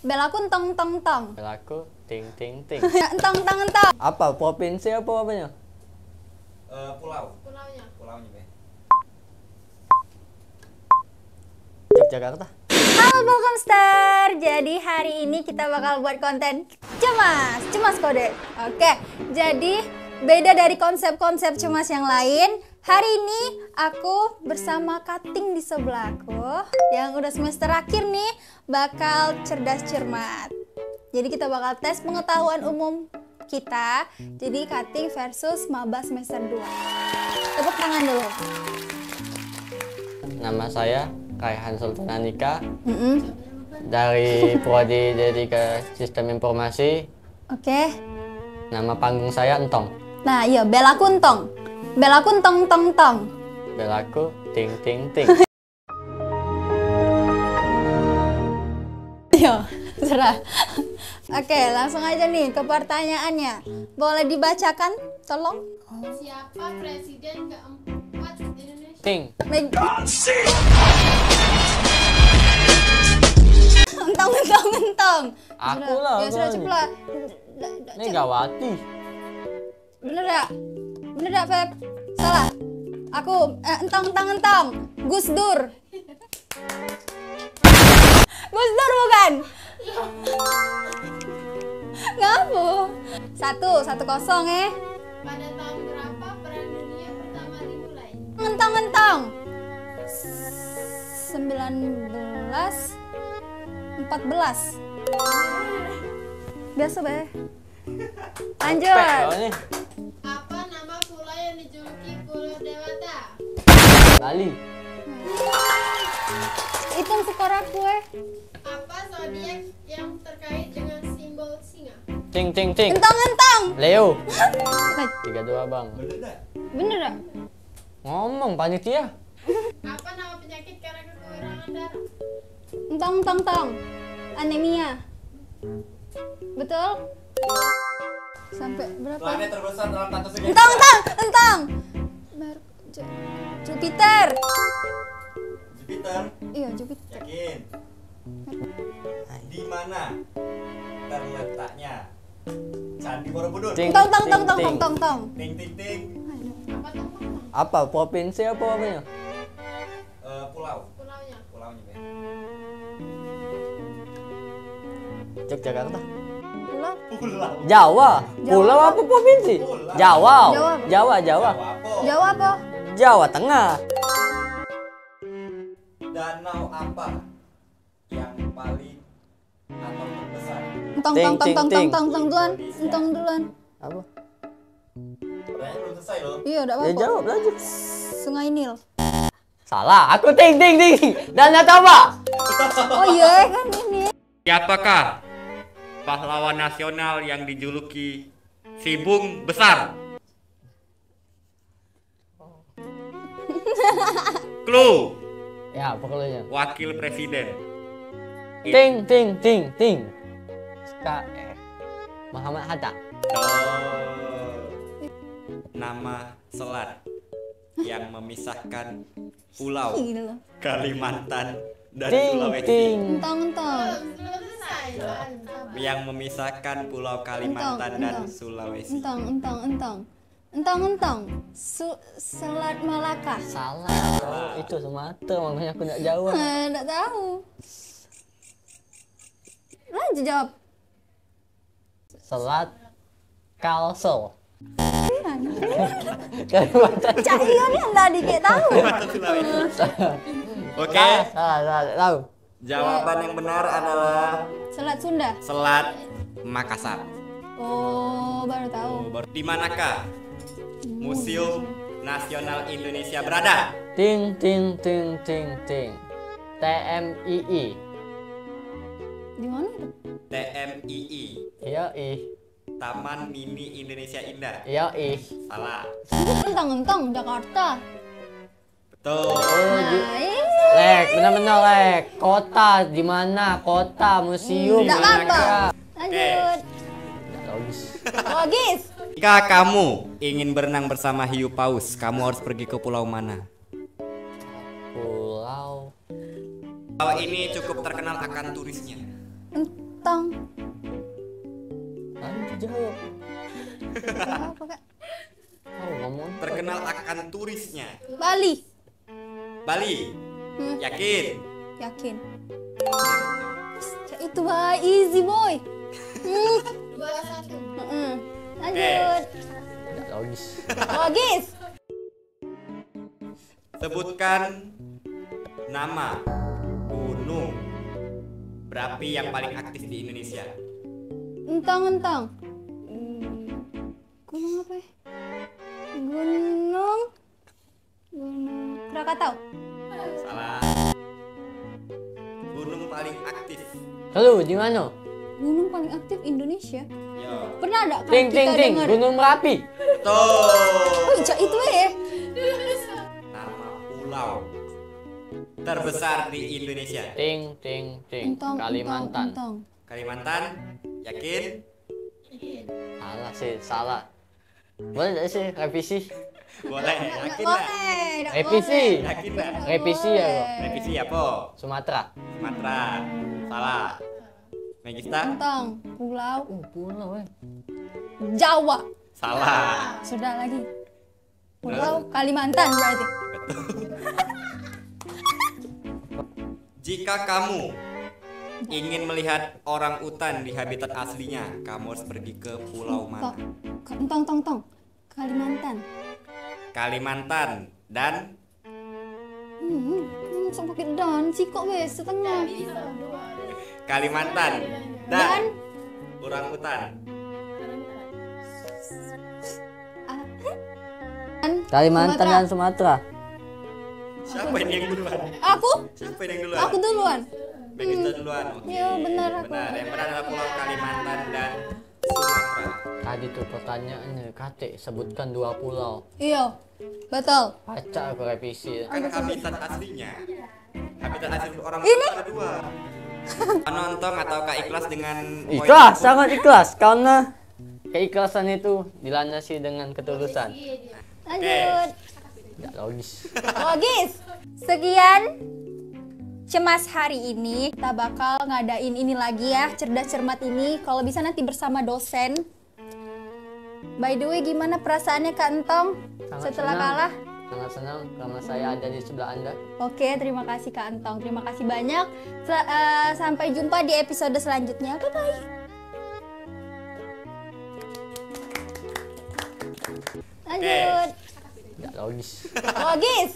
Belaku entong entong entong. Belaku ting ting ting. Entong entong entong. Apa? Provinsi apa apanya? Pulaunya. Be. Yogyakarta. Halo Bokomster. Jadi hari ini kita bakal buat konten cemas kode. Oke, jadi beda dari konsep-konsep cemas yang lain. Hari ini aku bersama Kating di sebelahku yang udah semester akhir nih, bakal cerdas cermat. Jadi kita bakal tes pengetahuan umum kita. Jadi Kating versus maba semester 2. Tepuk tangan dulu. Nama saya Raihan Sultan Anika. Dari Prodi Dedika Sistem Informasi. Oke. Nama panggung saya Entong. Nah, iya, Belaku entong. Belaku entong entong entong. Belaku ting ting ting. Yo, serah. Oke, langsung aja nih ke pertanyaannya. Boleh dibacakan, tolong? Siapa presiden keempat Indonesia? Ting. Entong entong entong. Aku lah. Ya sudah cepet. Megawati. Bener ya? Bener ya, Feb? Salah. Aku entong entong entong. Gus Dur. Gus Dur bukan? Ngapa? 1-0 Pada tahun berapa Perang Dunia pertama dimulai? Entong-entong 1914. Biasa be. Lanjut. Apa nama pulau yang dijuluki Pulau Dewata? Bali. Hitung skor aku Apa zodiak yang terkait dengan simbol singa? Ting ting ting. Entong-entong. Leo. Nah, 32 bang. bener ya? Ngomong panitia. Apa nama penyakit karena kekurangan darah? Entong-entong-tong. Anemia. Betul? Sampai berapa? Planet terbesar dalam tata segi. Entong-entong. Entong. Jupiter. Jupiter. Iya, Jupiter. Yakin? Di mana terletaknya Candi Borobudur? Ting. Entong-entong-tong-tong-tong-tong. Ting ting ting. Apa tuh? Apa? Provinsi apa apanya? Pulaunya. Pulaunya Be. Yogyakarta. Pulau. Pulau. Jawa. Pulau apa provinsi? Pulau. Jawa. Jawa. Jawa. Jawa. Jawa apa? Jawa Tengah. Danau apa yang paling atau terbesar? Entong-tong-tong-tong-tong duluan. Entong duluan. Apa? Pertanyaan belum selesai loh. Iya, enggak Ya apa-apa. jawab aja. Sungai Nil. Salah. Aku ting ting ting. Dan coba. Oh iya kan ini. Siapakah pahlawan nasional yang dijuluki si Bung Besar? Clue, Ya, pokoknya. wakil presiden. Ting ting ting ting. Muhammad Hatta. Nama selat yang memisahkan pulau Gila. Kalimantan dan Ting Sulawesi. ting. Entong-entong. Belum selesai. Yang memisahkan pulau Kalimantan dan Entong. Sulawesi. Entong. Entong-entong. Selat Malaka. Salah. Oh, itu Sumatera, makanya aku nggak jawab. Enggak tahu. Lanjut jawab. Selat Kalsel. Mana? Kalimantan. Cak Ion yang tadi kayak tahu. Kalimantan Sulawesi. Oke, Salah, tahu. jawaban yang benar adalah Selat Sunda. Selat Makassar. Oh, baru tahu. Di manakah Museum Nasional Indonesia berada? Ting ting ting ting ting. TMII. Di mana itu? TMII, Iya ih. Taman Mini Indonesia Indah. Iya ih. Salah. Entong-entong Jakarta. Betul. Oh, Nah, ini. Lek, benar-benar lek. Kota di mana? Kota, museum. Enggak di apa-apa. mana? Lanjut. Logis. Logis. Jika kamu ingin berenang bersama hiu paus, kamu harus pergi ke pulau mana? Pulau. Pulau ini cukup terkenal akan turisnya. Entong. Nanti jawab. Apa kak? Tahu ngomong. Terkenal akan turisnya. Bali. Bali. Yakin? Yakin. Itu boy, easy boy. 2-1. Lanjut. Tidak logis. Logis. Sebutkan nama gunung berapi yang paling aktif di Indonesia. Entong. Gunung apa ya? Gunung Krakatau. Salah. Gunung paling aktif. Lalu di mana? Gunung paling aktif Indonesia. Yo. Pernah ada kan Ting kita dengar? Gunung Merapi. Betul. Oh, itu ya. Nama pulau terbesar di Indonesia. Ting. Entong. Kalimantan. Kalimantan. Yakin? Salah sih, salah. Boleh tidak sih revisi? Boleh. Yakin nggak? Boleh. nggak Revisi. boleh. Yakin nggak? Revisi ya kok. Revisi apa? Sumatera. Sumatera. Salah. Megista? Entong. Pulau Pulau Jawa. Salah. Sudah lagi. Pulau Kalimantan berarti. Jika kamu ingin melihat orang utan di habitat aslinya, kamu harus pergi ke pulau mana? Entong. Kalimantan. Kalimantan dan Sampai dan sih kok wes setengah. Kalimantan dan orang utan. Kalimantan dan Sumatera. Siapa yang duluan? Aku? Siapa yang duluan? Aku duluan. Megista duluan. Oke. Iya, benar aku. Benar. Yang benar adalah pulau Kalimantan dan Sumatera. Tadi tuh pertanyaannya, Kate sebutkan 2 pulau. Iya, betul. Baca aku revisi. Kan habitat aslinya. Habitat asli orang utan ada 2. Nonton atau Kak ikhlas dengan poin Ikhlas, aku? sangat ikhlas karena keikhlasan itu dilandasi dengan ketulusan. Lanjut. Tidak logis. Logis. Sekian cemas hari ini. Kita bakal ngadain ini lagi ya, cerdas cermat ini. Kalau bisa nanti bersama dosen. By the way, gimana perasaannya Kak Entong setelah senang. kalah? Sangat senang karena saya ada di sebelah Anda. Oke, terima kasih Kak Entong. Terima kasih banyak. Sampai jumpa di episode selanjutnya. Bye-bye. Lanjut. Tidak logis. Logis.